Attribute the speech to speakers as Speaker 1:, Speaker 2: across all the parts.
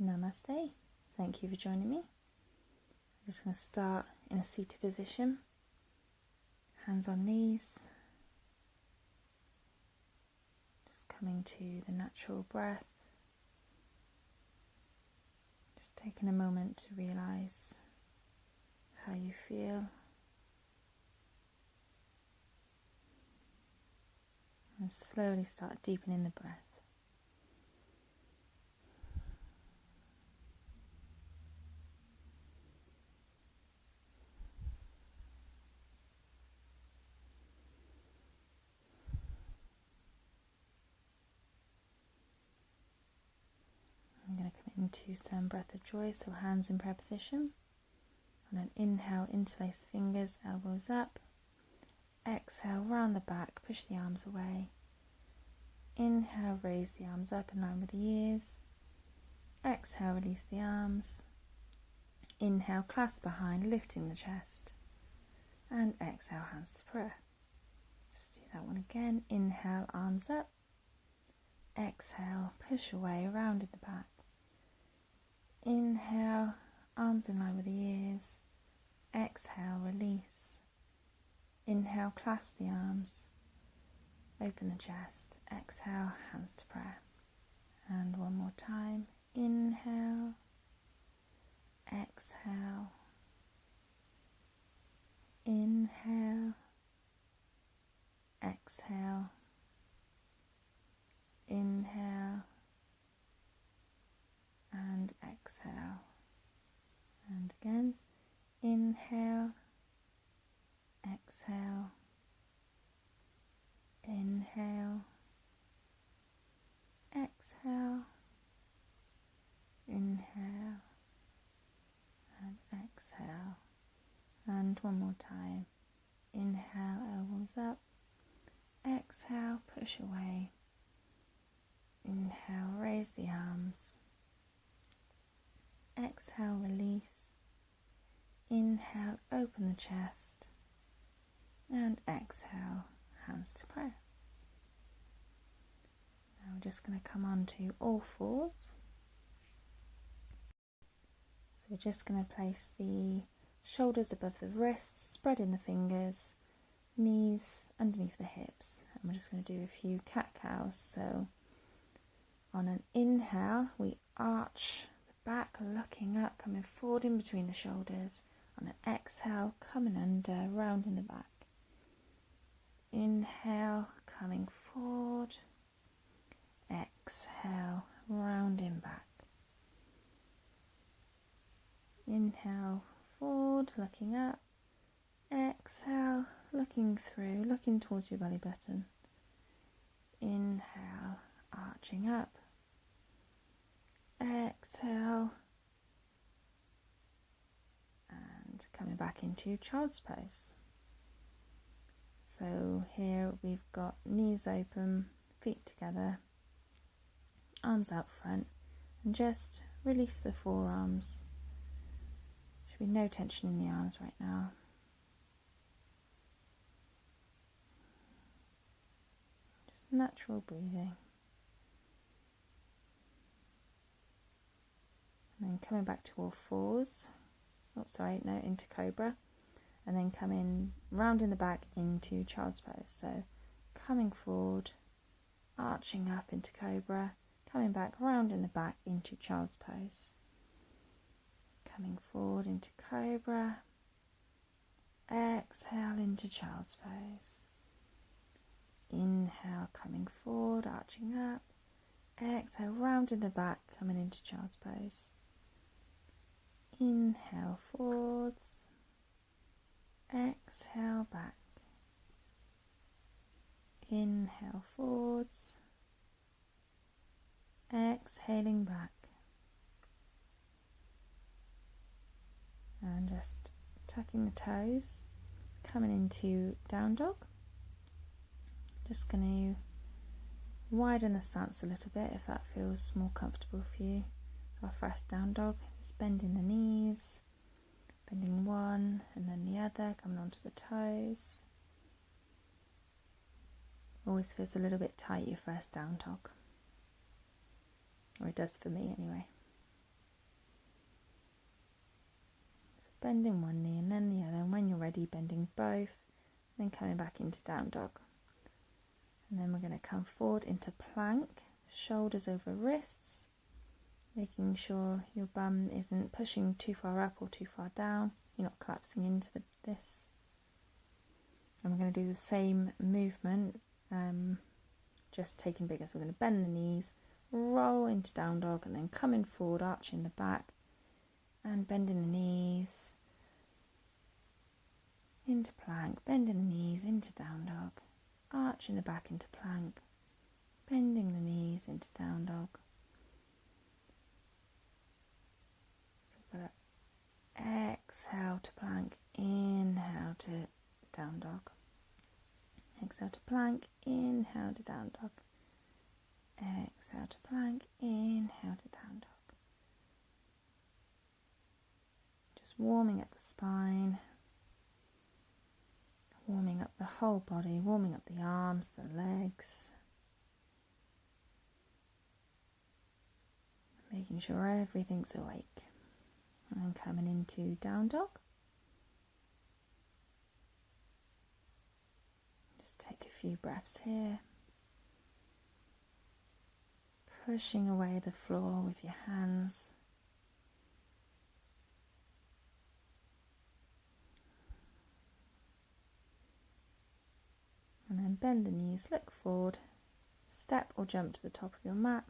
Speaker 1: Namaste. Thank you for joining me. I'm just going to start in a seated position, hands on knees, just coming to the natural breath, just taking a moment to realize how you feel, and slowly start deepening the breath. I'm going to come into some breath of joy, so hands in prayer position. On an inhale, interlace the fingers, elbows up. Exhale, round the back, push the arms away. Inhale, raise the arms up in line with the ears. Exhale, release the arms. Inhale, clasp behind, lifting the chest. And exhale, hands to prayer. Just do that one again. Inhale, arms up. Exhale, push away, round at the back. Inhale, arms in line with the ears. Exhale, release. Inhale, clasp the arms. Open the chest. Exhale, hands to prayer. And one more time. Inhale. Exhale. Inhale. Exhale. Inhale. And exhale. And again. Inhale. Exhale. Inhale. Exhale. Inhale. And exhale. And one more time. Inhale, elbows up. Exhale, push away. Inhale, raise the arms. Exhale, release. Inhale, open the chest. And exhale, hands to prayer. Now we're just going to come on to all fours. So we're just going to place the shoulders above the wrists, spreading the fingers, knees underneath the hips. And we're just going to do a few cat-cows. So on an inhale, we arch the back, looking up, coming forward in between the shoulders. On an exhale, coming under, rounding the back. Inhale, coming forward. Exhale, rounding back. Inhale, forward, looking up. Exhale, looking through, looking towards your belly button. Inhale, arching up. Exhale. And coming back into Child's Pose. So here we've got knees open, feet together, arms out front, and just release the forearms. Should be no tension in the arms right now. Just natural breathing. And then coming back to all fours. Into Cobra. And then coming round in the back into Child's Pose. So coming forward, arching up into Cobra, coming back round in the back into Child's Pose. Coming forward into Cobra, exhale into Child's Pose. Inhale, coming forward, arching up, exhale, round in the back, coming into Child's Pose. Inhale, forwards. Exhale, back. Inhale, forwards. Exhaling back. And just tucking the toes, coming into down dog. Just going to widen the stance a little bit if that feels more comfortable for you. So our first down dog, just bending the knees, bending one and then the other, coming onto the toes. Always feels a little bit tight, your first down dog. Or it does for me anyway. bending one knee and then the other, and when you're ready, bending both, and then coming back into down dog. And then we're going to come forward into plank, shoulders over wrists, making sure your bum isn't pushing too far up or too far down. You're not collapsing into this. And we're going to do the same movement, just taking bigger. So we're going to bend the knees, roll into down dog, and then coming forward, arching the back, and bending the knees into plank, bending the knees into down dog, arching the back into plank, bending the knees into down dog. So we've got to exhale to plank, inhale to down dog. Exhale to plank, inhale to down dog. Exhale to plank, inhale to down dog. Just warming up the spine, warming up the whole body, warming up the arms, the legs. Making sure everything's awake. And coming into down dog. Just take a few breaths here. Pushing away the floor with your hands. And then bend the knees, look forward, step or jump to the top of your mat.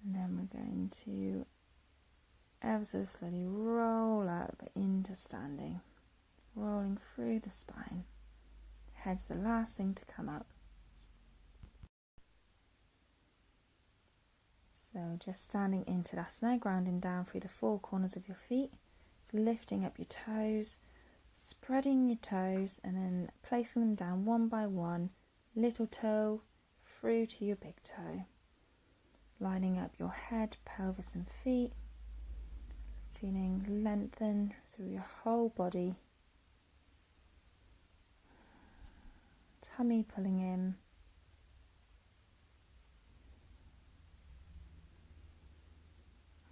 Speaker 1: And then we're going to ever so slowly roll up into standing, rolling through the spine. Head's the last thing to come up. So just standing in Tadasana, grounding down through the four corners of your feet, just lifting up your toes, spreading your toes and then placing them down one by one, little toe through to your big toe. Lining up your head, pelvis and feet, feeling lengthen through your whole body. Tummy pulling in.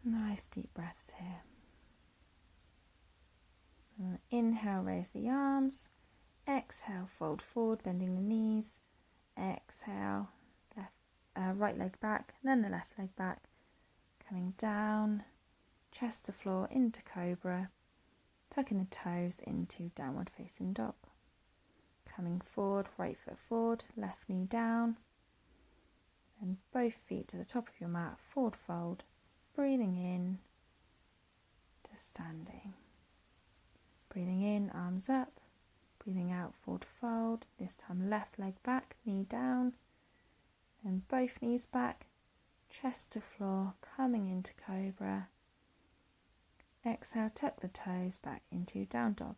Speaker 1: Nice deep breaths here. And inhale, raise the arms. Exhale, fold forward, bending the knees. Exhale, right leg back, then the left leg back. Coming down, chest to floor into Cobra. Tucking the toes into downward facing dog. Coming forward, right foot forward, left knee down. Then both feet to the top of your mat, forward fold. Breathing in to standing. Breathing in, arms up. Breathing out, forward fold. This time left leg back, knee down. Then both knees back, chest to floor, coming into Cobra. Exhale, tuck the toes back into down dog.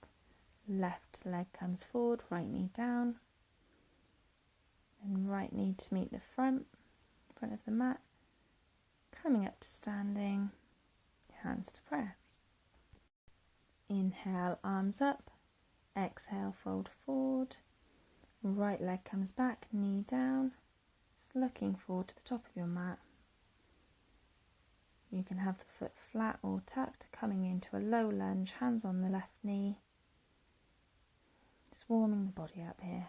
Speaker 1: Left leg comes forward, right knee down. And right knee to meet the front of the mat. Coming up to standing, hands to prayer. Inhale, arms up. Exhale, fold forward. Right leg comes back, knee down. Just looking forward to the top of your mat. You can have the foot flat or tucked, coming into a low lunge, hands on the left knee. Just warming the body up here.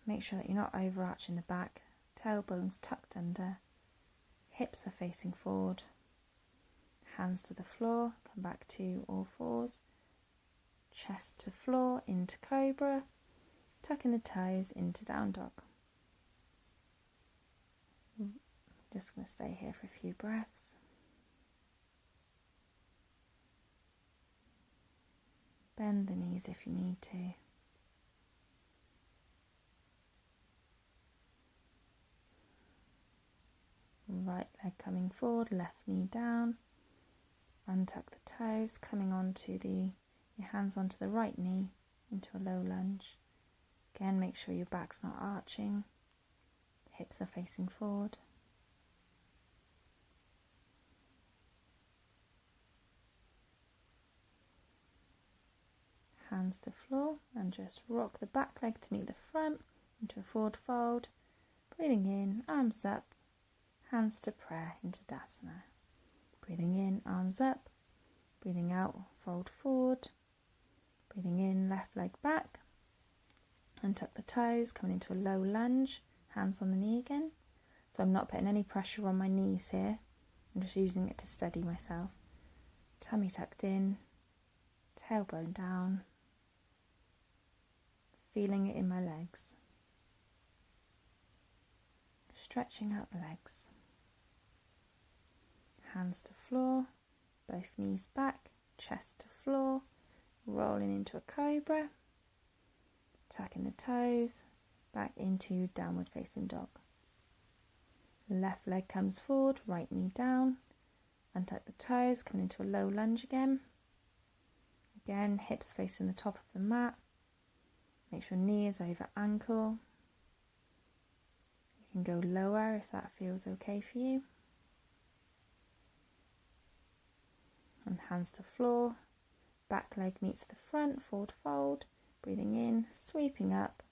Speaker 1: Make sure that you're not overarching the back, tailbones tucked under. Hips are facing forward, hands to the floor, come back to all fours, chest to floor into Cobra, tucking the toes into down dog. Just going to stay here for a few breaths. Bend the knees if you need to. Right leg coming forward, left knee down. Untuck the toes, coming onto your hands onto the right knee into a low lunge. Again, make sure your back's not arching. Hips are facing forward. Hands to floor and just rock the back leg to meet the front into a forward fold. Breathing in, arms up. Hands to prayer into Tadasana. Breathing in, arms up. Breathing out, fold forward. Breathing in, left leg back. Untuck the toes, coming into a low lunge, hands on the knee again. So I'm not putting any pressure on my knees here. I'm just using it to steady myself. Tummy tucked in, tailbone down, feeling it in my legs. Stretching out the legs. Hands to floor, both knees back, chest to floor, rolling into a cobra, tucking the toes, back into downward facing dog. Left leg comes forward, right knee down, untuck the toes, coming into a low lunge again. Again, hips facing the top of the mat. Make sure knee is over ankle. You can go lower if that feels okay for you. And hands to floor, back leg meets the front, forward fold, breathing in, sweeping up,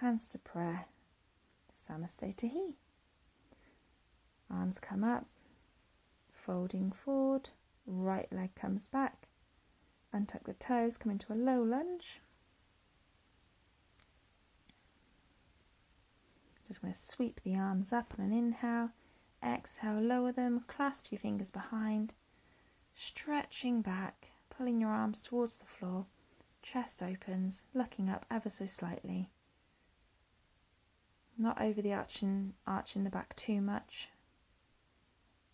Speaker 1: hands to prayer, Namaste Tahi. Arms come up, folding forward, right leg comes back, untuck the toes, come into a low lunge. Just going to sweep the arms up on an inhale, exhale, lower them, clasp your fingers behind, stretching back, pulling your arms towards the floor, chest opens, looking up ever so slightly. Not over the arch in the back too much.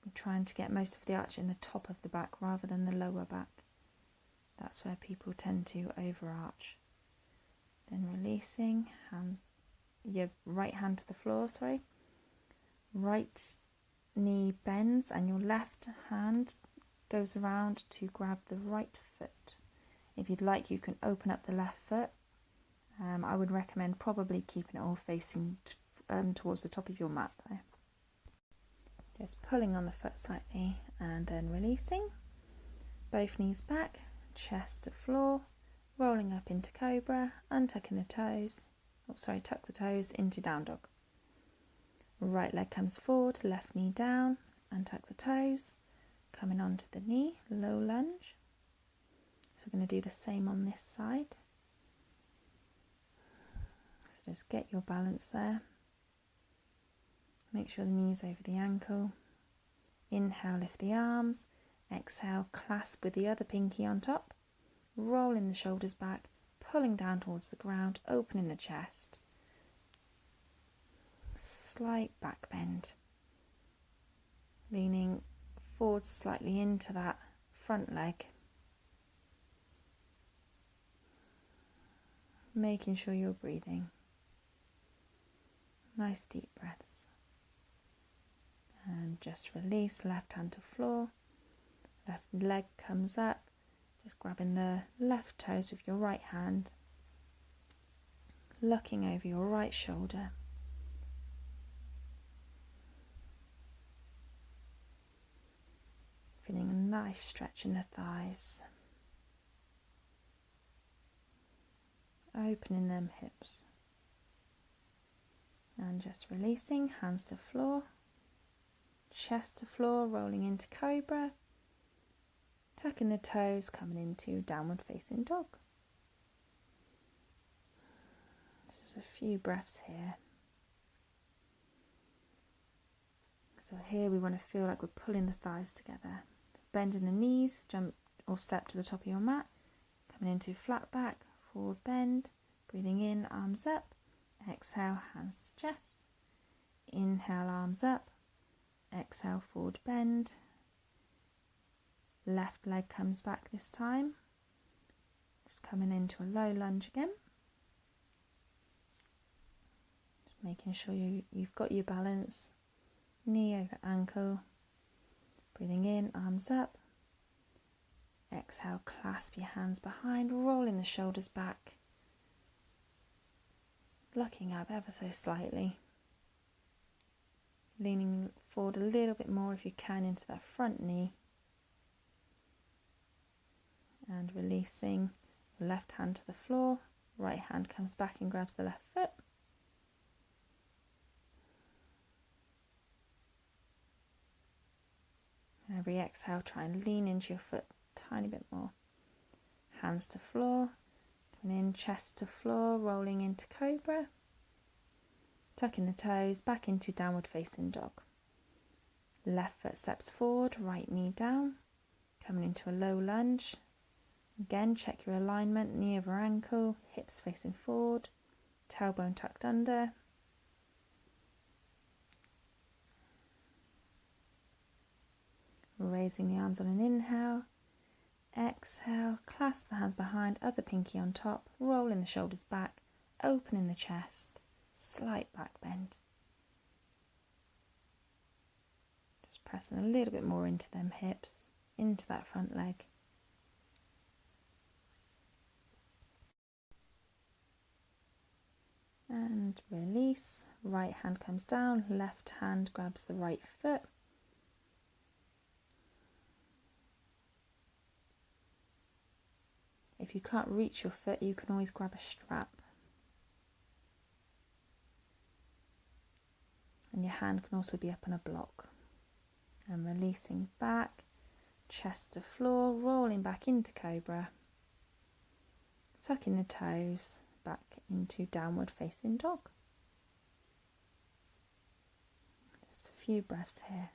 Speaker 1: I'm trying to get most of the arch in the top of the back rather than the lower back. That's where people tend to overarch. Then releasing, your right hand to the floor, Right knee bends and your left hand goes around to grab the right foot. If you'd like, you can open up the left foot. I would recommend probably keeping it all facing towards the top of your mat though. Just pulling on the foot slightly and then releasing. Both knees back, chest to floor, rolling up into Cobra, untucking the toes. Tuck the toes into down dog. Right leg comes forward, left knee down, untuck the toes, coming onto the knee, low lunge. So we're going to do the same on this side. So just get your balance there. Make sure the knee's over the ankle. Inhale, lift the arms. Exhale, clasp with the other pinky on top. Rolling the shoulders back, pulling down towards the ground, opening the chest. Slight back bend. Leaning forward slightly into that front leg. Making sure you're breathing. Nice deep breaths. And just release, left hand to floor. Left leg comes up. Just grabbing the left toes with your right hand. Looking over your right shoulder. Feeling a nice stretch in the thighs. Opening them hips. And just releasing, hands to floor. Chest to floor, rolling into Cobra. Tucking the toes, coming into downward facing dog. Just a few breaths here. So here we want to feel like we're pulling the thighs together. Bending the knees, jump or step to the top of your mat. Coming into flat back, forward bend. Breathing in, arms up. Exhale, hands to chest. Inhale, arms up. Exhale, forward bend. Left leg comes back this time. Just coming into a low lunge again. Just making sure you've got your balance. Knee over ankle. Breathing in, arms up. Exhale, clasp your hands behind, rolling the shoulders back. Looking up ever so slightly. Leaning forward a little bit more if you can into that front knee. And releasing, left hand to the floor, right hand comes back and grabs the left foot. Every exhale, try and lean into your foot tiny bit more. Hands to floor, coming in, chest to floor, rolling into Cobra. Tucking the toes, back into downward facing dog. Left foot steps forward, right knee down. Coming into a low lunge. Again, check your alignment, knee over ankle, hips facing forward, tailbone tucked under. Raising the arms on an inhale. Exhale, clasp the hands behind, other pinky on top, rolling the shoulders back, opening the chest, slight back bend. Just pressing a little bit more into them hips, into that front leg. And release, right hand comes down, left hand grabs the right foot. If you can't reach your foot, you can always grab a strap. And your hand can also be up on a block. And releasing back, chest to floor, rolling back into Cobra. Tucking the toes back into downward facing dog. Just a few breaths here.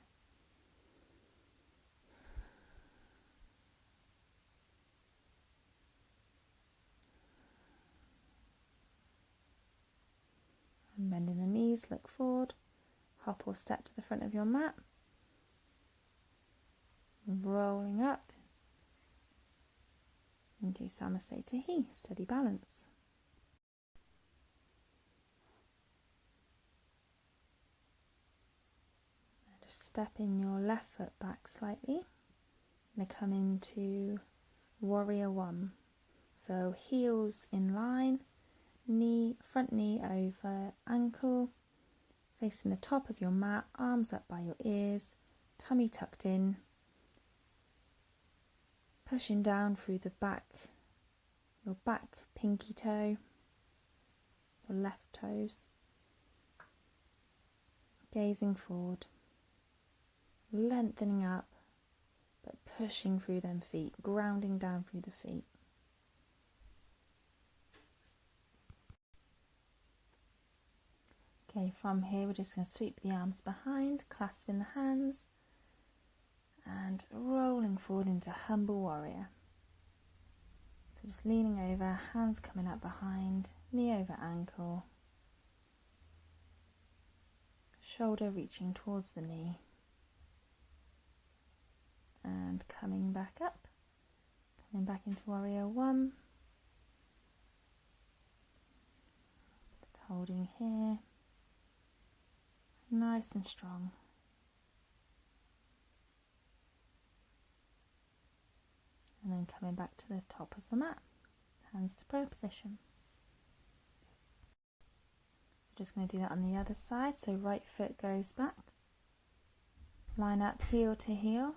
Speaker 1: And bending the knees, look forward, hop or step to the front of your mat, rolling up into Samasthetihi, steady balance. And just stepping your left foot back slightly, and come into Warrior One. So heels in line, front knee over ankle, facing the top of your mat, arms up by your ears, tummy tucked in, pushing down through the back, your back pinky toe, your left toes, gazing forward, lengthening up, but pushing through them feet, grounding down through the feet. Okay, from here we're just going to sweep the arms behind, clasping the hands and rolling forward into Humble Warrior. So just leaning over, hands coming up behind, knee over ankle, shoulder reaching towards the knee, and coming back up, coming back into Warrior One, just holding here. Nice and strong. And then coming back to the top of the mat, hands to prayer position. So just going to do that on the other side. So right foot goes back, line up heel to heel,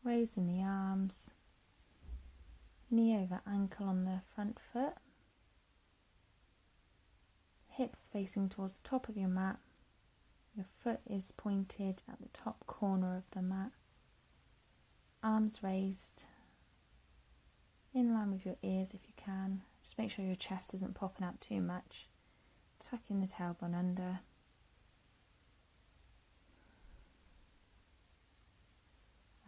Speaker 1: raising the arms, knee over ankle on the front foot, hips facing towards the top of your mat. Your foot is pointed at the top corner of the mat. Arms raised in line with your ears if you can. Just make sure your chest isn't popping out too much. Tucking the tailbone under.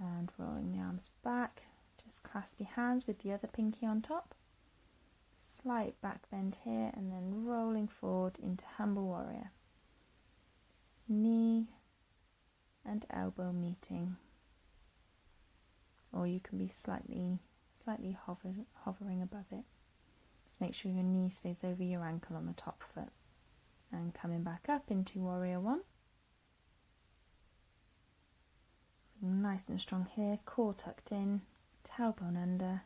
Speaker 1: And rolling the arms back. Just clasp your hands with the other pinky on top. Slight back bend here and then rolling forward into Humble Warrior. Knee and elbow meeting, or you can be slightly hovering above it. Just make sure your knee stays over your ankle on the top foot. And coming back up into Warrior One. Nice and strong here, core tucked in, tailbone under.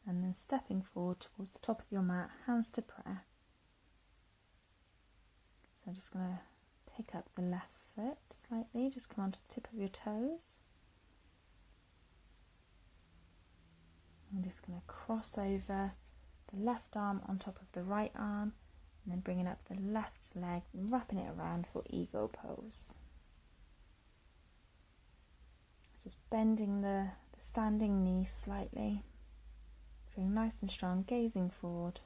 Speaker 1: And then stepping forward towards the top of your mat, hands to prayer. So I'm just going to pick up the left foot slightly, just come onto the tip of your toes. I'm just going to cross over the left arm on top of the right arm, And then bringing up the left leg, wrapping it around for Eagle Pose. Just bending the standing knee slightly. Feeling nice and strong, gazing forward.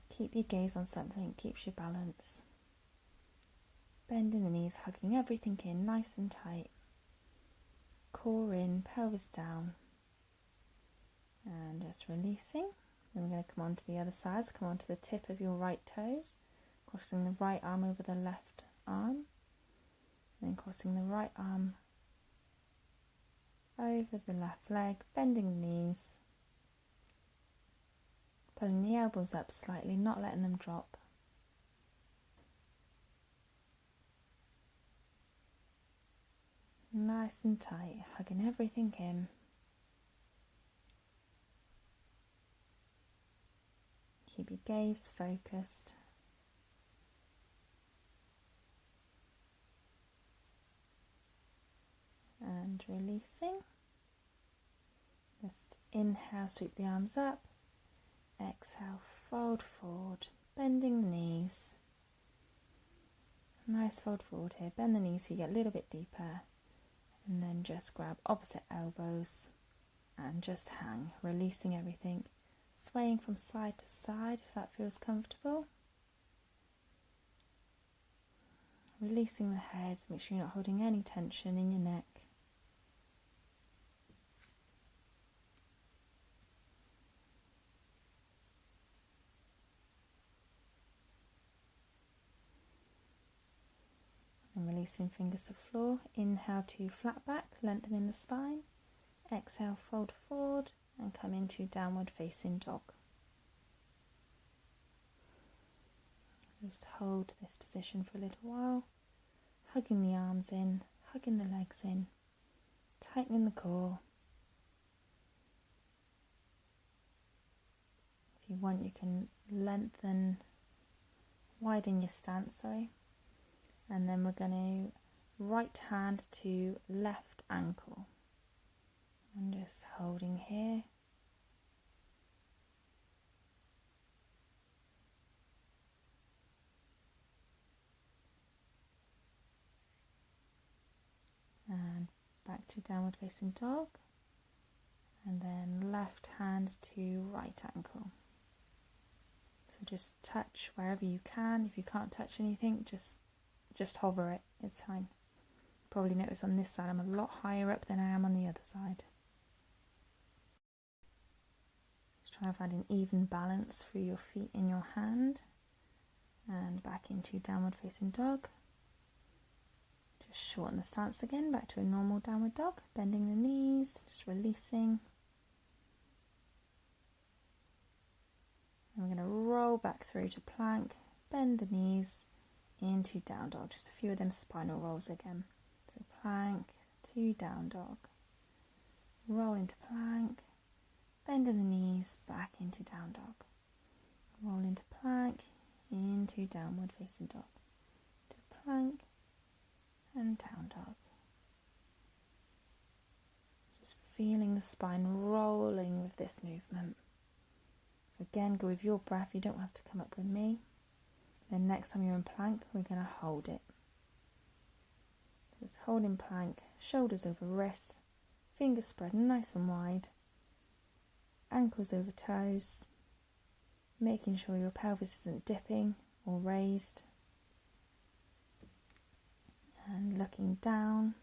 Speaker 1: Keep your gaze on something, keeps your balance. Bending the knees, hugging everything in, nice and tight. Core in, pelvis down. And just releasing. Then we're going to come on to the other side, so come on to the tip of your right toes, crossing the right arm over the left arm, and then crossing the right arm over the left leg, bending the knees, pulling the elbows up slightly, not letting them drop. Nice and tight, hugging everything in. Keep your gaze focused. And releasing. Just inhale, sweep the arms up. Exhale, fold forward, bending the knees. Nice fold forward here. Bend the knees so you get a little bit deeper. And then just grab opposite elbows and just hang, releasing everything. Swaying from side to side if that feels comfortable. Releasing the head, make sure you're not holding any tension in your neck. And releasing fingers to floor. Inhale to flat back, lengthening the spine. Exhale, fold forward and come into downward facing dog. Just hold this position for a little while, hugging the arms in, hugging the legs in, tightening the core. If you want, you can widen your stance, and then we're going to right hand to left ankle. And just holding here. And back to downward facing dog. And then left hand to right ankle. So just touch wherever you can. If you can't touch anything, just hover it. It's fine. Probably notice on this side I'm a lot higher up than I am on the other side. Try and find an even balance through your feet in your hand. And back into downward facing dog. Just shorten the stance again, back to a normal downward dog. Bending the knees, just releasing. And we're going to roll back through to plank. Bend the knees into down dog. Just a few of them spinal rolls again. So plank to down dog. Roll into plank. Bending the knees, back into down dog. Roll into plank, into downward facing dog. To plank and down dog. Just feeling the spine rolling with this movement. So again, go with your breath. You don't have to come up with me. Then next time you're in plank, we're going to hold it. Just holding plank, shoulders over wrists, fingers spread nice and wide. Ankles over toes, making sure your pelvis isn't dipping or raised, and looking down.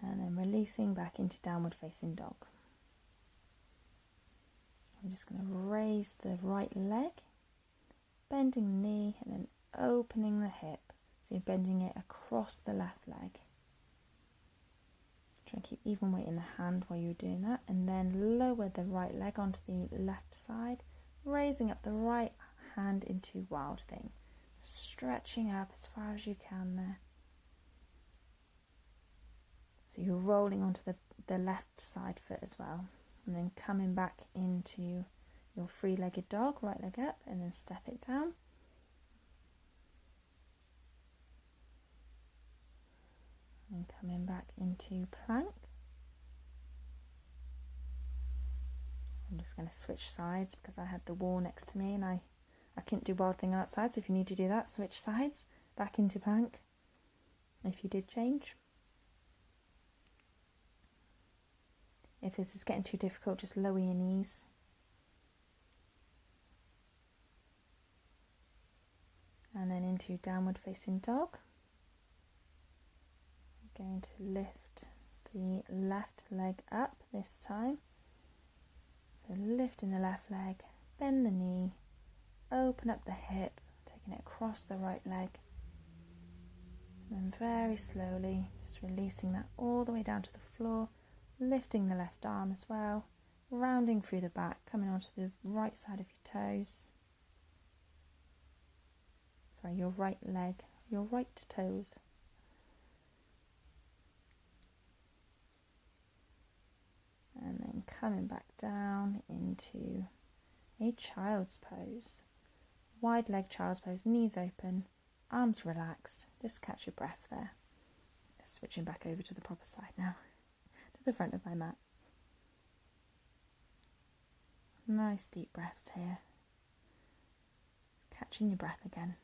Speaker 1: And then releasing back into downward facing dog. I'm just going to raise the right leg, bending the knee and then opening the hip. So you're bending it across the left leg. Try and keep even weight in the hand while you're doing that. And then lower the right leg onto the left side, raising up the right hand into wild thing. Stretching up as far as you can there. So you're rolling onto the left side foot as well. And then coming back into your three-legged dog, right leg up, and then step it down. And coming back into plank. I'm just going to switch sides because I had the wall next to me and I couldn't do wild thing outside. So if you need to do that, switch sides back into plank if you did change. If this is getting too difficult, just lower your knees. And then into downward facing dog. I'm going to lift the left leg up this time. So lifting the left leg, bend the knee, open up the hip, taking it across the right leg. And then very slowly, just releasing that all the way down to the floor, lifting the left arm as well, rounding through the back, coming onto the right side of your toes. Sorry, your right leg, your right toes. And then coming back down into a child's pose. Wide leg child's pose, knees open, arms relaxed. Just catch your breath there. Just switching back over to the proper side now, to the front of my mat. Nice deep breaths here. Catching your breath again.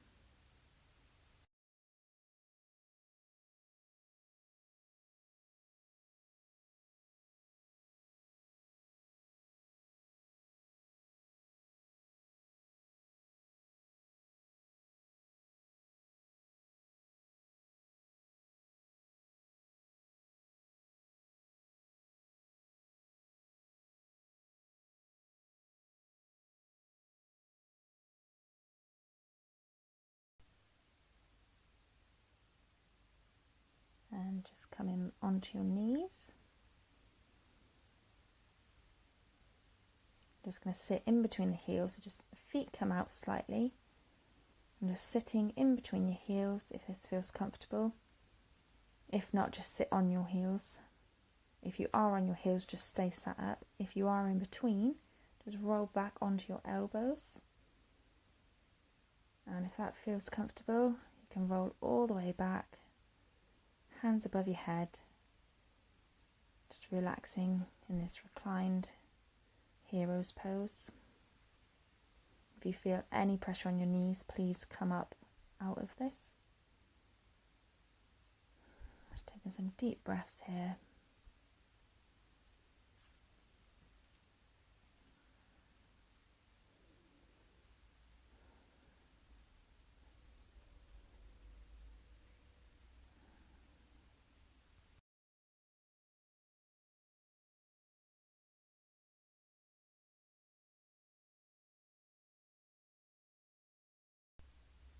Speaker 1: And just coming onto your knees. Just going to sit in between the heels, so just feet come out slightly. I'm just sitting in between your heels if this feels comfortable. If not, just sit on your heels. If you are on your heels, just stay sat up. If you are in between, just roll back onto your elbows. And if that feels comfortable, you can roll all the way back, hands above your head, just relaxing in this reclined hero's pose. If you feel any pressure on your knees, please come up out of this. Just taking some deep breaths here.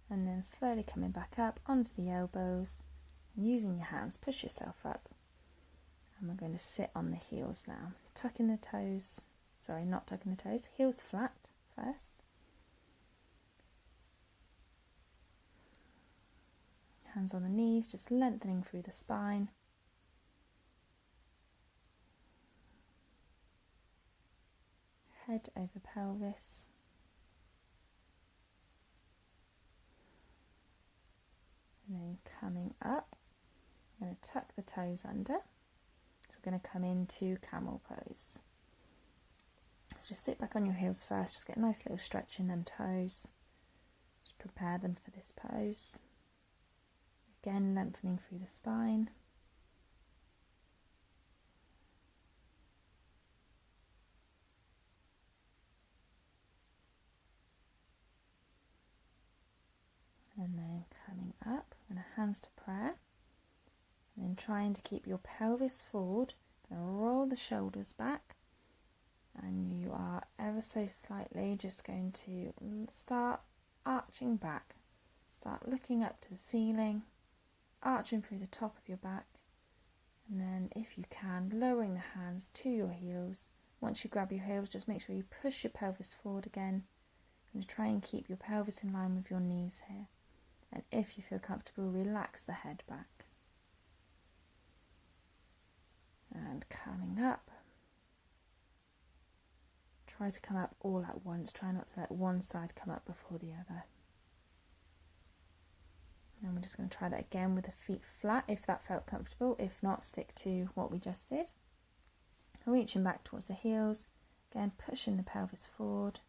Speaker 1: And then slowly coming back up onto the elbows and using your hands, push yourself up. And we're going to sit on the heels now. Tucking the toes, sorry, not tucking the toes, heels flat first. Hands on the knees, just lengthening through the spine. Head over pelvis. And then coming up, I'm going to tuck the toes under. So we're going to come into Camel Pose. So just sit back on your heels first, just get a nice little stretch in them toes. Just prepare them for this pose. Again, lengthening through the spine. And then coming up, and hands to prayer. And then trying to keep your pelvis forward. Going to roll the shoulders back. And you are ever so slightly just going to start arching back. Start looking up to the ceiling, arching through the top of your back. And then if you can, lowering the hands to your heels. Once you grab your heels, just make sure you push your pelvis forward again. And try and keep your pelvis in line with your knees here. And if you feel comfortable, relax the head back. And coming up. Try to come up all at once. Try not to let one side come up before the other. And we're just going to try that again with the feet flat if that felt comfortable. If not, stick to what we just did. Reaching back towards the heels. Again, pushing the pelvis forward.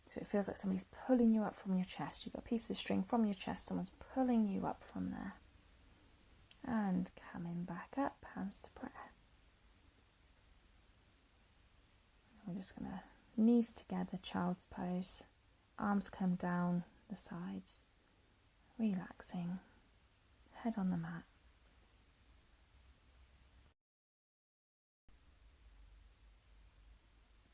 Speaker 1: So it feels like somebody's pulling you up from your chest. You've got a piece of string from your chest, someone's pulling you up from there. And coming back up, hands to prayer. We're just going to knees together, child's pose. Arms come down the sides. Relaxing. Head on the mat.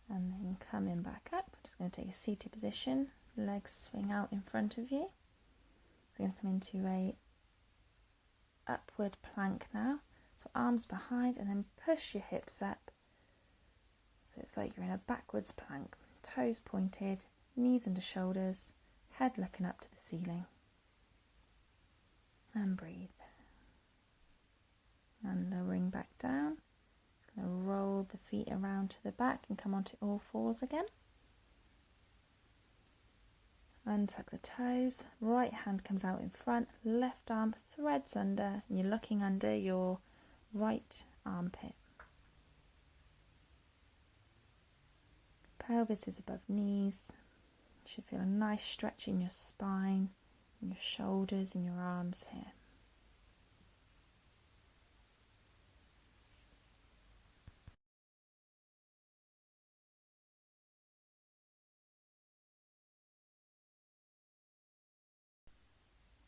Speaker 1: And then coming back up, we're just going to take a seated position. Legs swing out in front of you. So we're going to come into a upward plank now. So arms behind and then push your hips up. So it's like you're in a backwards plank. Toes pointed, knees under shoulders, head looking up to the ceiling. And breathe. And lowering back down. Just going to roll the feet around to the back and come onto all fours again. Untuck the toes, right hand comes out in front, left arm threads under, and you're looking under your right armpit. Pelvis is above knees. You should feel a nice stretch in your spine, in your shoulders, and your arms here.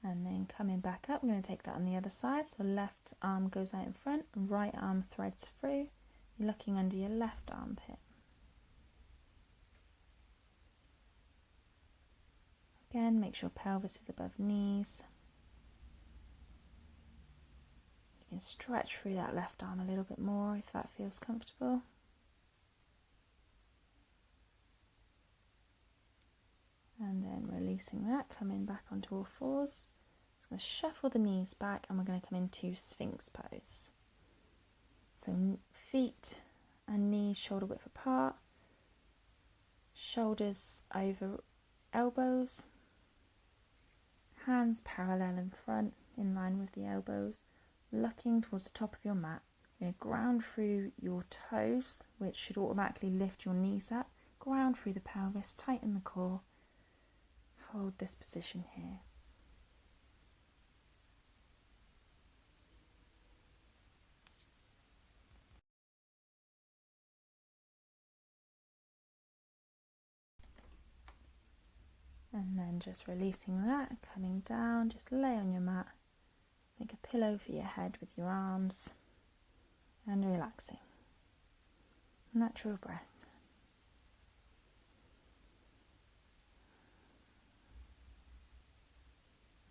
Speaker 1: And then coming back up, I'm going to take that on the other side. So left arm goes out in front, right arm threads through. You're looking under your left armpit. Again, make sure pelvis is above knees. You can stretch through that left arm a little bit more if that feels comfortable. And then releasing that, coming back onto all fours. Just going to shuffle the knees back and we're going to come into Sphinx Pose. So feet and knees shoulder width apart, shoulders over elbows, hands parallel in front in line with the elbows, looking towards the top of your mat. You're going to ground through your toes, which should automatically lift your knees up, ground through the pelvis, tighten the core. Hold this position here. And then just releasing that, coming down, just lay on your mat. Make a pillow for your head with your arms and relaxing. Natural breath.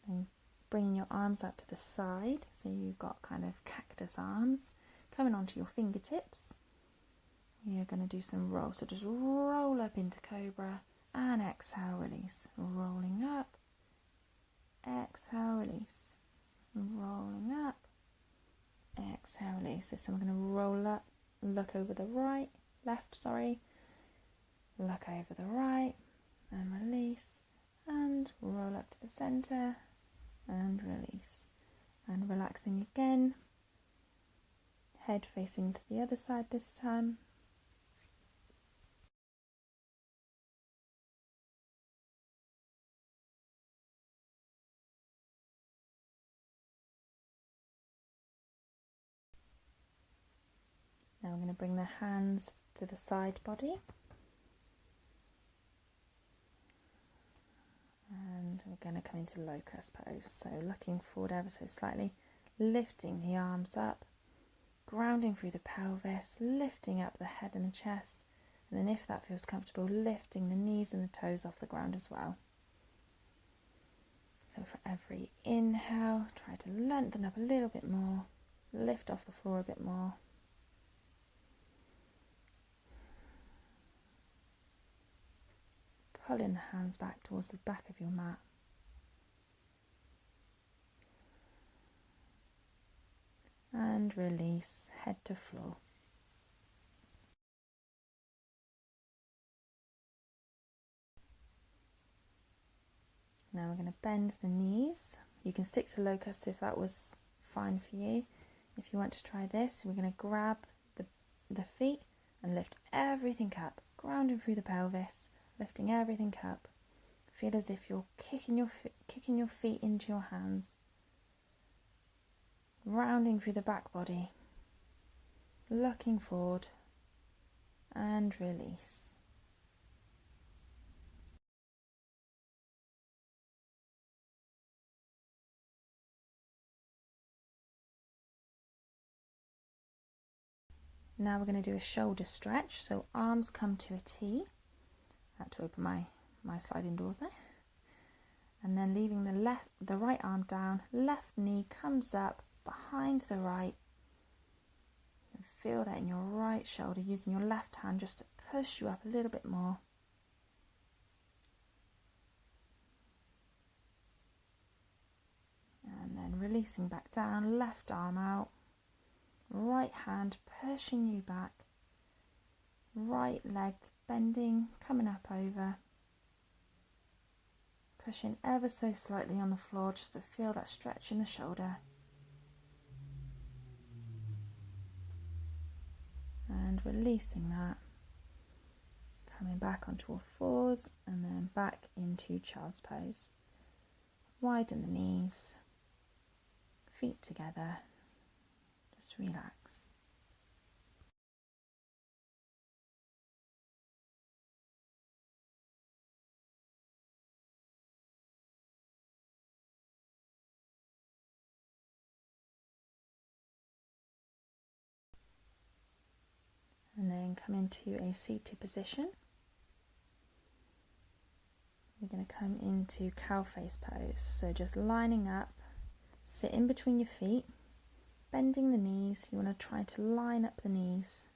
Speaker 1: And bringing your arms out to the side, so you've got kind of cactus arms coming onto your fingertips. You're going to do some rolls, so just roll up into Cobra and exhale, release. Rolling up, exhale, release. Rolling up, exhale, release. This time we're going to roll up, look over the left, look over the right, and release, and roll up to the center, and release. And relaxing again, head facing to the other side this time. Now we're going to bring the hands to the side body. And we're going to come into Locust Pose. So looking forward ever so slightly, lifting the arms up, grounding through the pelvis, lifting up the head and the chest. And then if that feels comfortable, lifting the knees and the toes off the ground as well. So for every inhale, try to lengthen up a little bit more, lift off the floor a bit more. Pulling the hands back towards the back of your mat. And release, head to floor. Now we're going to bend the knees. You can stick to Locust if that was fine for you. If you want to try this, we're going to grab the feet, and lift everything up, grounding through the pelvis, lifting everything up. Feel as if you're kicking your feet into your hands, rounding through the back body, looking forward and release. Now we're going to do a shoulder stretch, so arms come to a T. I had to open my sliding doors there. And then leaving the right arm down, left knee comes up behind the right. You can feel that in your right shoulder, using your left hand just to push you up a little bit more. And then releasing back down, left arm out. Right hand pushing you back, right leg bending, coming up over, pushing ever so slightly on the floor just to feel that stretch in the shoulder. And releasing that, coming back onto all fours and then back into child's pose. Widen the knees, feet together. Just relax. And then come into a seated position. We're going to come into cow face pose. So just lining up, sit in between your feet, bending the knees. You want to try to line up the knees.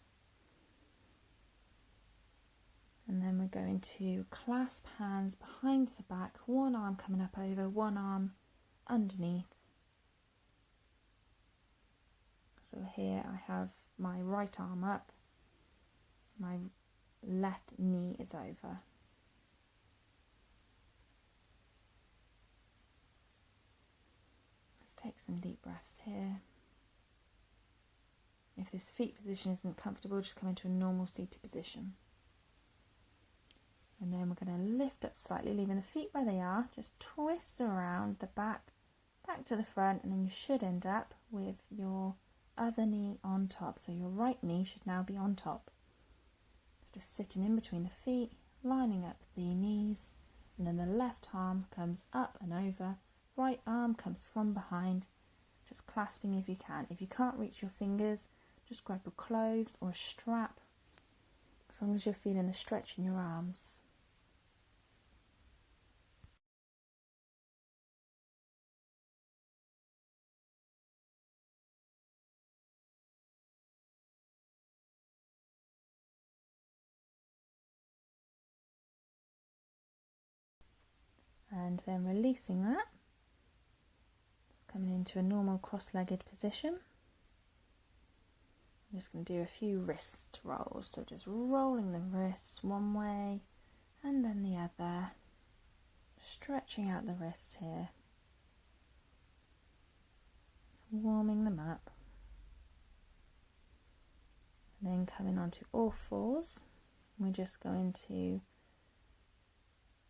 Speaker 1: And then we're going to clasp hands behind the back, one arm coming up over, one arm underneath. So here I have my right arm up, my left knee is over. Let's take some deep breaths here. If this feet position isn't comfortable, just come into a normal seated position. And then we're going to lift up slightly, leaving the feet where they are. Just twist around the back to the front, and then you should end up with your other knee on top. So your right knee should now be on top. So just sitting in between the feet, lining up the knees, and then the left arm comes up and over. Right arm comes from behind, just clasping if you can. If you can't reach your fingers, just grab your clothes or a strap, as long as you're feeling the stretch in your arms. And then releasing that, just coming into a normal cross-legged position. I'm just going to do a few wrist rolls, so just rolling the wrists one way and then the other, stretching out the wrists here, just warming them up. And then coming onto all fours, we're just going to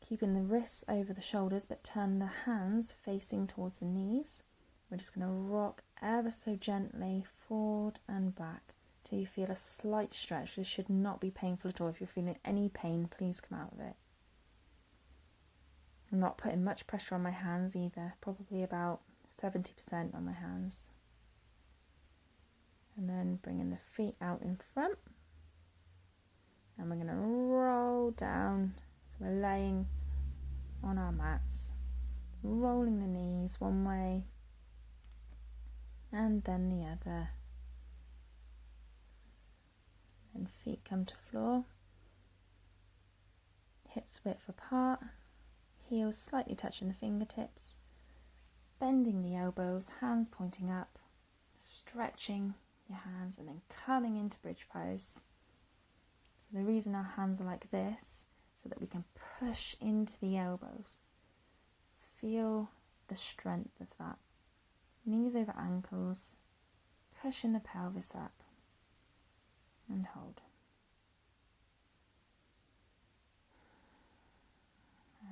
Speaker 1: keeping the wrists over the shoulders, but turn the hands facing towards the knees. We're just going to rock ever so gently forward and back till you feel a slight stretch. This should not be painful at all. If you're feeling any pain, please come out of it. I'm not putting much pressure on my hands either, probably about 70% on my hands. And then bringing the feet out in front. And we're going to roll down. So we're laying on our mats, rolling the knees one way and then the other. And feet come to floor, hips width apart, heels slightly touching the fingertips, bending the elbows, hands pointing up, stretching your hands and then coming into bridge pose. So the reason our hands are like this, so that we can push into the elbows. Feel the strength of that. Knees over ankles, pushing the pelvis up and hold.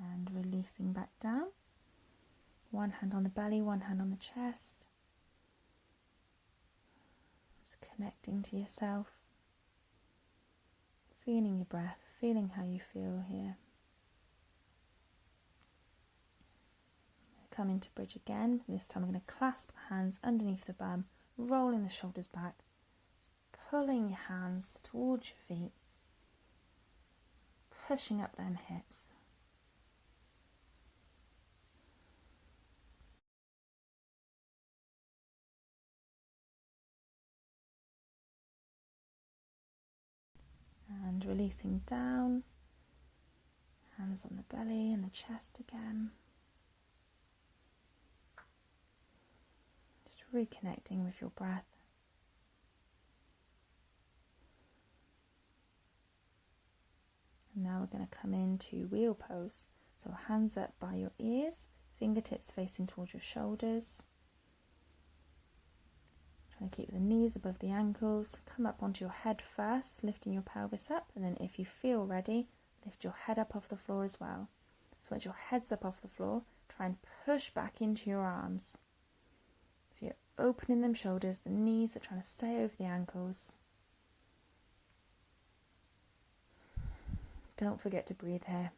Speaker 1: And releasing back down. One hand on the belly, one hand on the chest. Just connecting to yourself. Feeling your breath, feeling how you feel here. Come into bridge again. This time I'm going to clasp the hands underneath the bum, rolling the shoulders back, pulling your hands towards your feet, pushing up them hips. And releasing down, hands on the belly and the chest again. Just reconnecting with your breath. And now we're going to come into wheel pose. So hands up by your ears, fingertips facing towards your shoulders. Trying to keep the knees above the ankles. Come up onto your head first, lifting your pelvis up, and then if you feel ready, lift your head up off the floor as well. So once your head's up off the floor, try and push back into your arms. So you're opening them shoulders, the knees are trying to stay over the ankles. Don't forget to breathe here.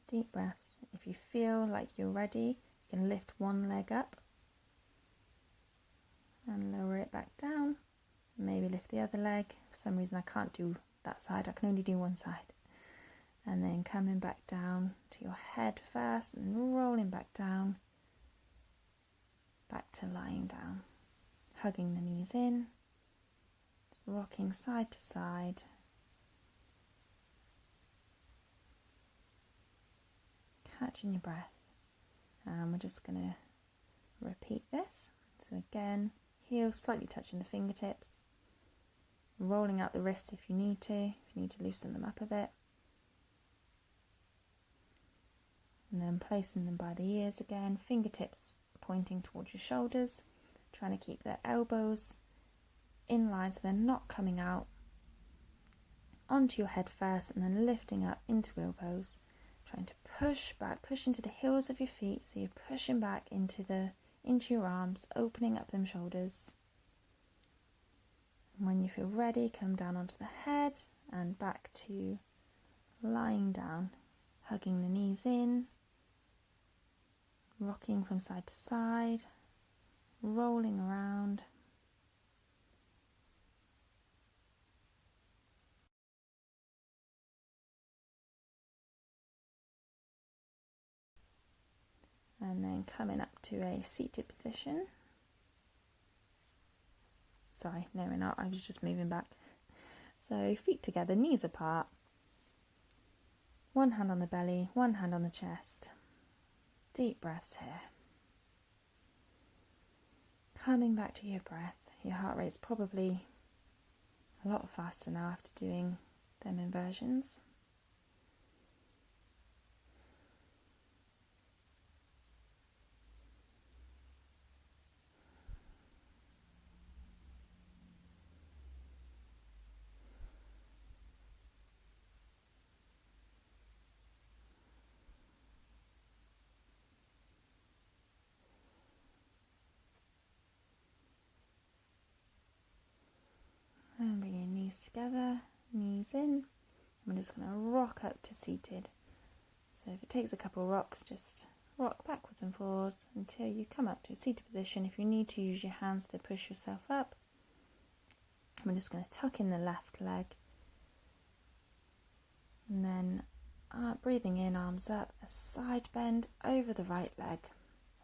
Speaker 1: Deep breaths. If you feel like you're ready, you can lift one leg up and lower it back down. Maybe lift the other leg. For some reason I can't do that side, I can only do one side. And then coming back down to your head first and rolling back down, back to lying down. Hugging the knees in, rocking side to side. Catching your breath. And we're just going to repeat this. So again, heels slightly touching the fingertips, rolling out the wrists if you need to loosen them up a bit, and then placing them by the ears again, fingertips pointing towards your shoulders, trying to keep their elbows in line so they're not coming out, onto your head first and then lifting up into wheel pose, trying to push back, push into the heels of your feet, so you're pushing back into your arms, opening up them shoulders. And when you feel ready, come down onto the head and back to lying down, hugging the knees in, rocking from side to side, rolling around. And then coming up to a seated position. Sorry, no we're not, I was just moving back. So feet together, knees apart. One hand on the belly, one hand on the chest. Deep breaths here. Coming back to your breath. Your heart rate's probably a lot faster now after doing them inversions. And bring your knees together, knees in. I'm just going to rock up to seated. So if it takes a couple rocks, just rock backwards and forwards until you come up to a seated position. If you need to, use your hands to push yourself up. I'm just going to tuck in the left leg. And then breathing in, arms up, a side bend over the right leg.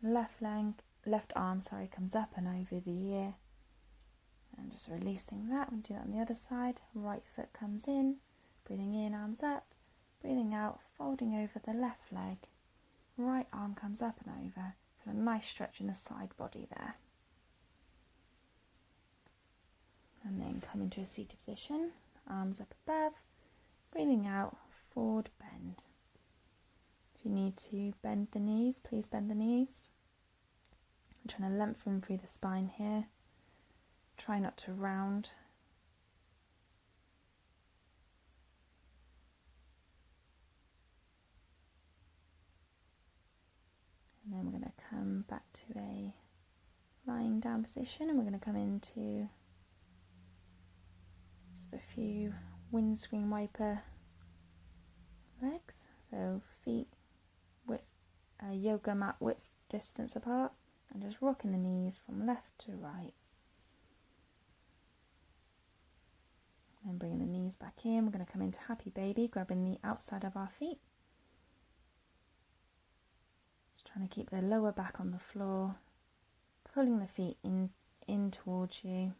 Speaker 1: Left arm, comes up and over the ear. And just releasing that. We'll do that on the other side. Right foot comes in, breathing in, arms up, breathing out, folding over the left leg. Right arm comes up and over. Feel a nice stretch in the side body there. And then come into a seated position, arms up above, breathing out, forward bend. If you need to bend the knees, please bend the knees. I'm trying to lengthen through the spine here. Try not to round. then we're going to come back to a lying down position, and we're going to come into just a few windscreen wiper legs. So feet width, yoga mat width distance apart, and just rocking the knees from left to right. Then bringing the knees back in, we're going to come into happy baby, grabbing the outside of our feet. Just trying to keep the lower back on the floor, pulling the feet in towards you,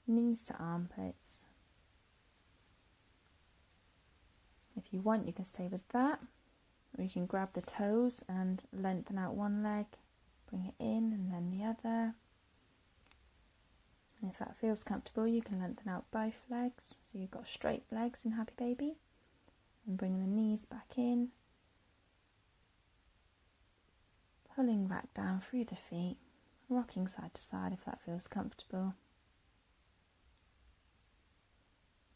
Speaker 1: knees to armpits. If you want, you can stay with that, or you can grab the toes and lengthen out one leg, bring it in and then the other. And if that feels comfortable, you can lengthen out both legs, so you've got straight legs in happy baby, and bringing the knees back in, pulling back down through the feet, rocking side to side if that feels comfortable,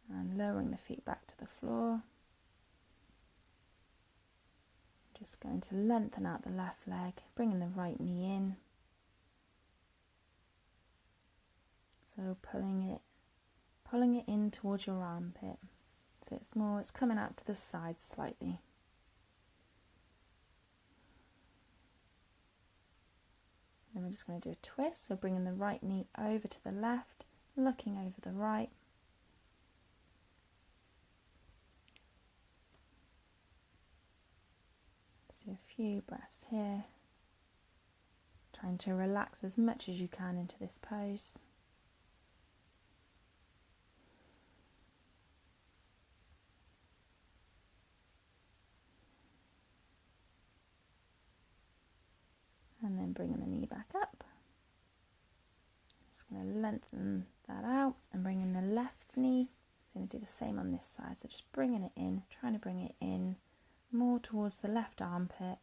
Speaker 1: and lowering the feet back to the floor. Just going to lengthen out the left leg, bringing the right knee in. So pulling it in towards your armpit. So it's coming out to the side slightly. Then we're just going to do a twist, so bringing the right knee over to the left, looking over the right. Do a few breaths here, trying to relax as much as you can into this pose. And then bringing the knee back up. Just going to lengthen that out and bring in the left knee. I'm going to do the same on this side, so just bringing it in, trying to bring it in more towards the left armpit,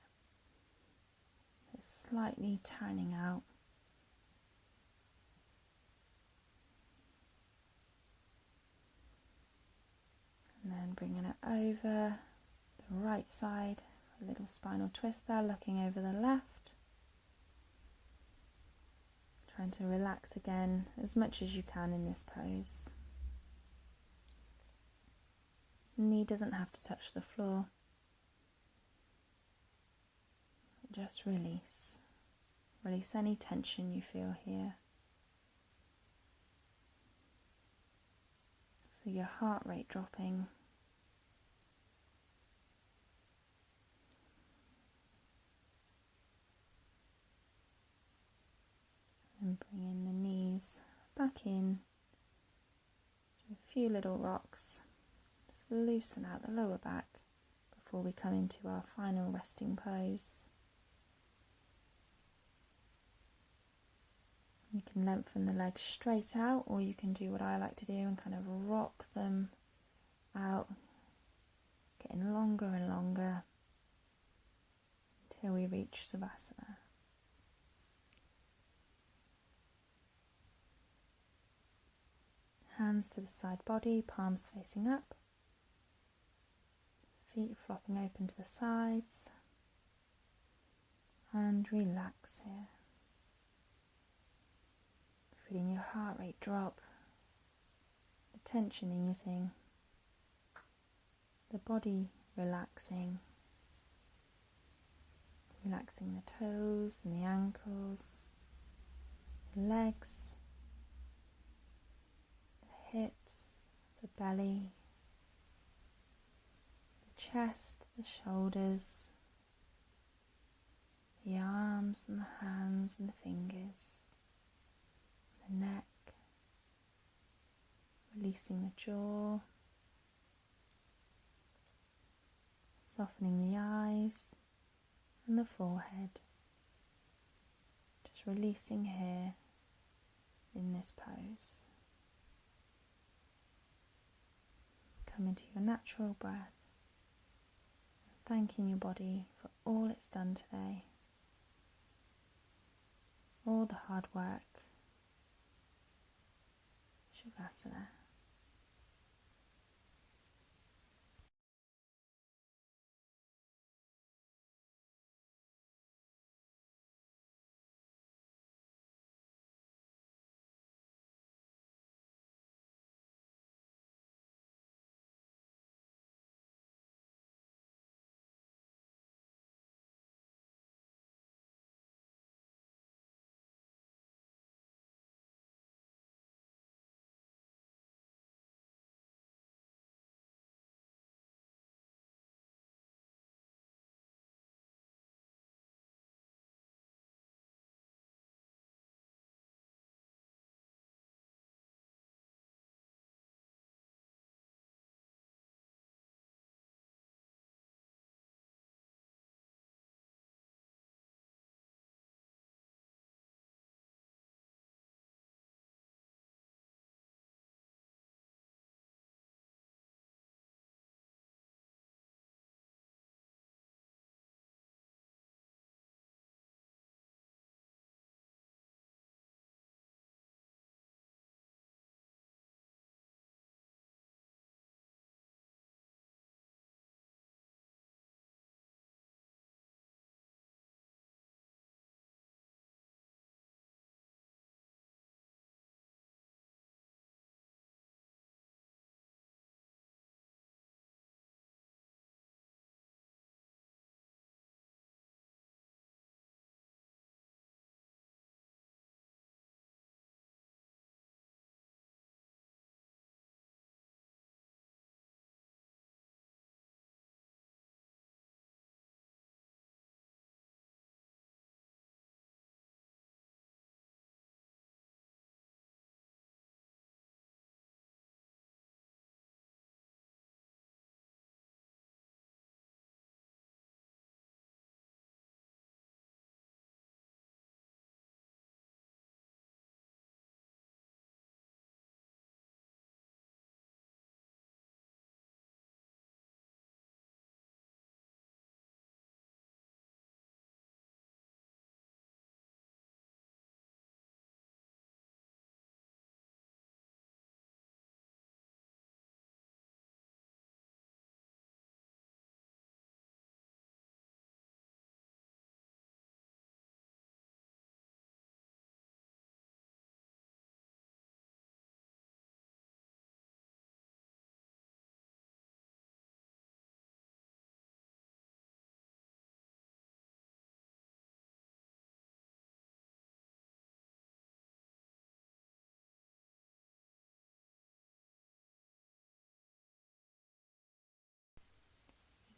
Speaker 1: so it's slightly turning out. And then bringing it over the right side, a little spinal twist there, looking over the left. Trying to relax again as much as you can in this pose. Knee doesn't have to touch the floor. Just release. Release any tension you feel here. Feel your heart rate dropping. And bring in the knees back in. Do a few little rocks. Just loosen out the lower back before we come into our final resting pose. You can lengthen the legs straight out, or you can do what I like to do and kind of rock them out, getting longer and longer until we reach Savasana. Hands to the side body, palms facing up, feet flopping open to the sides, and relax here. Feeling your heart rate drop, the tension easing, the body relaxing, relaxing the toes and the ankles, the legs, the hips, the belly, the chest, the shoulders, the arms and the hands and the fingers, the neck, releasing the jaw, softening the eyes and the forehead, just releasing here in this pose. Come into your natural breath, thanking your body for all it's done today, all the hard work. Shavasana.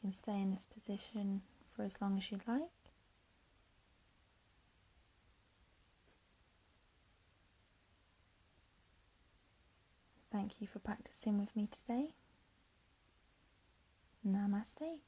Speaker 1: can stay in this position for as long as you'd like. Thank you for practicing with me today. Namaste.